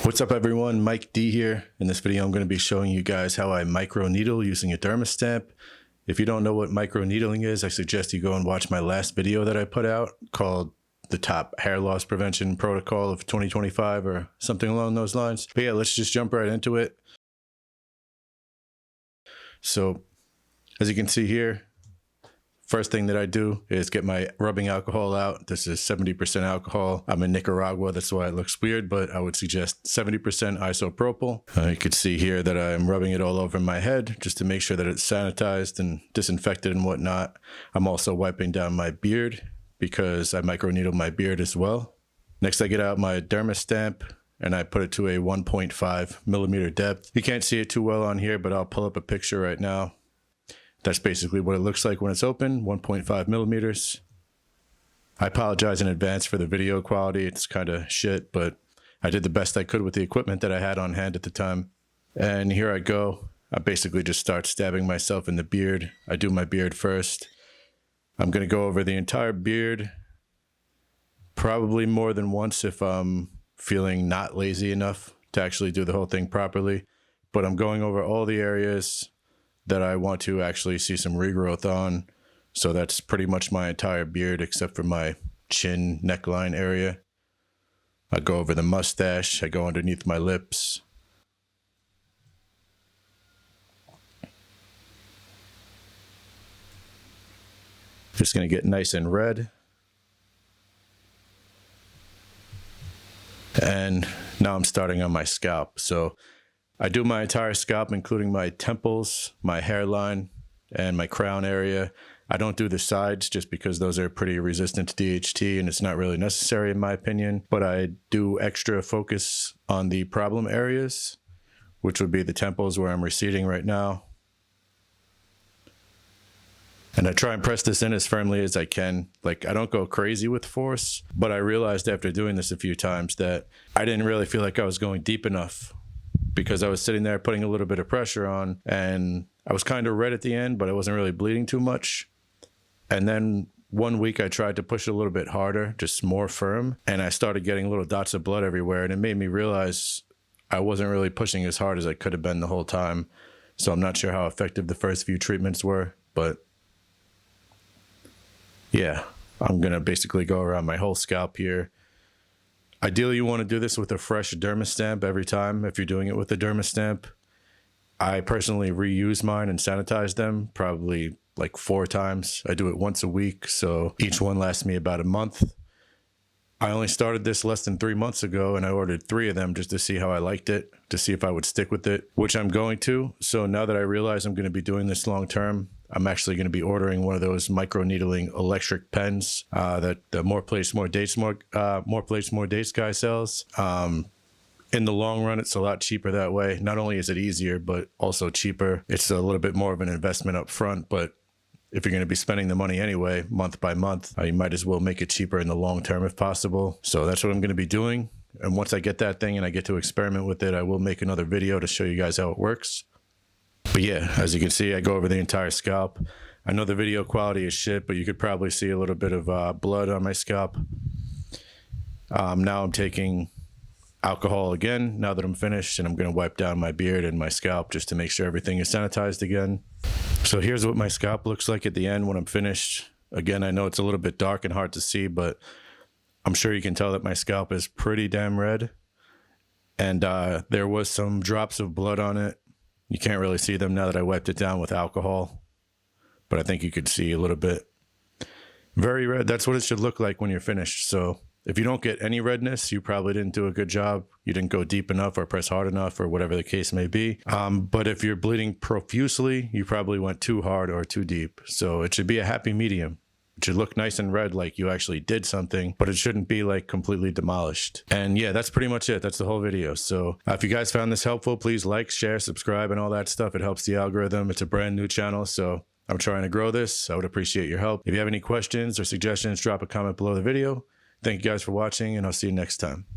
What's up everyone, Mike D here. In this video I'm going to be showing you guys how I microneedle using a Derma stamp. If you don't know what microneedling is, I suggest you go and watch my last video that I put out called the top hair loss prevention protocol of 2025 or something along those lines. But yeah, let's just jump right into it. So as you can see here, first thing that I do is get my rubbing alcohol out. This is 70% alcohol. I'm in Nicaragua, that's why it looks weird, but I would suggest 70% isopropyl. You can see here that I'm rubbing it all over my head just to make sure that it's sanitized and disinfected and whatnot. I'm also wiping down my beard because I microneedle my beard as well. Next, I get out my Derma stamp and I put it to a 1.5 millimeter depth. You can't see it too well on here, but I'll pull up a picture right now. That's basically what it looks like when it's open, 1.5 millimeters. I apologize in advance for the video quality. It's kind of shit, but I did the best I could with the equipment that I had on hand at the time. And here I go. I basically just start stabbing myself in the beard. I do my beard first. I'm going to go over the entire beard, probably more than once if I'm feeling not lazy enough to actually do the whole thing properly. But I'm going over all the areas that I want to actually see some regrowth on. So that's pretty much my entire beard except for my chin neckline area. I go over the mustache, I go underneath my lips. Just gonna get nice and red. And now I'm starting on my scalp. So I do my entire scalp, including my temples, my hairline, and my crown area. I don't do the sides just because those are pretty resistant to DHT and it's not really necessary in my opinion. But I do extra focus on the problem areas, which would be the temples where I'm receding right now. And I try and press this in as firmly as I can. Like, I don't go crazy with force, but I realized after doing this a few times that I didn't really feel like I was going deep enough, because I was sitting there putting a little bit of pressure on and I was kind of red at the end, but I wasn't really bleeding too much. And then one week I tried to push it a little bit harder, just more firm. And I started getting little dots of blood everywhere. And it made me realize I wasn't really pushing as hard as I could have been the whole time. So I'm not sure how effective the first few treatments were, but yeah, I'm going to basically go around my whole scalp here. Ideally, you want to do this with a fresh Derma stamp every time if you're doing it with a Derma stamp. I personally reuse mine and sanitize them probably like 4 times. I do it once a week, so each one lasts me about a month. I only started this less than 3 months ago and I ordered 3 of them just to see how I liked it, to see if I would stick with it, which I'm going to. So now that I realize I'm going to be doing this long term, I'm actually going to be ordering one of those microneedling electric pens that the More Place, More Dates guy sells. In the long run, it's a lot cheaper that way. Not only is it easier, but also cheaper. It's a little bit more of an investment up front, but if you're going to be spending the money anyway, month by month, you might as well make it cheaper in the long term if possible. So that's what I'm going to be doing. And once I get that thing and I get to experiment with it, I will make another video to show you guys how it works. But yeah, as you can see, I go over the entire scalp. I know the video quality is shit, but you could probably see a little bit of blood on my scalp. Now I'm taking alcohol again, now that I'm finished, and I'm going to wipe down my beard and my scalp just to make sure everything is sanitized again. So here's what my scalp looks like at the end when I'm finished. Again, I know it's a little bit dark and hard to see, but I'm sure you can tell that my scalp is pretty damn red. And there was some drops of blood on it. You can't really see them now that I wiped it down with alcohol, but I think you could see a little bit. Very red. That's what it should look like when you're finished. So if you don't get any redness, you probably didn't do a good job. You didn't go deep enough or press hard enough or whatever the case may be. But if you're bleeding profusely, you probably went too hard or too deep. So it should be a happy medium. It should look nice and red like you actually did something, but it shouldn't be like completely demolished. And yeah, that's pretty much it. That's the whole video. So if you guys found this helpful, please like, share, subscribe, and all that stuff. It helps the algorithm. It's a brand new channel, so I'm trying to grow this. I would appreciate your help. If you have any questions or suggestions, drop a comment below the video. Thank you guys for watching, and I'll see you next time.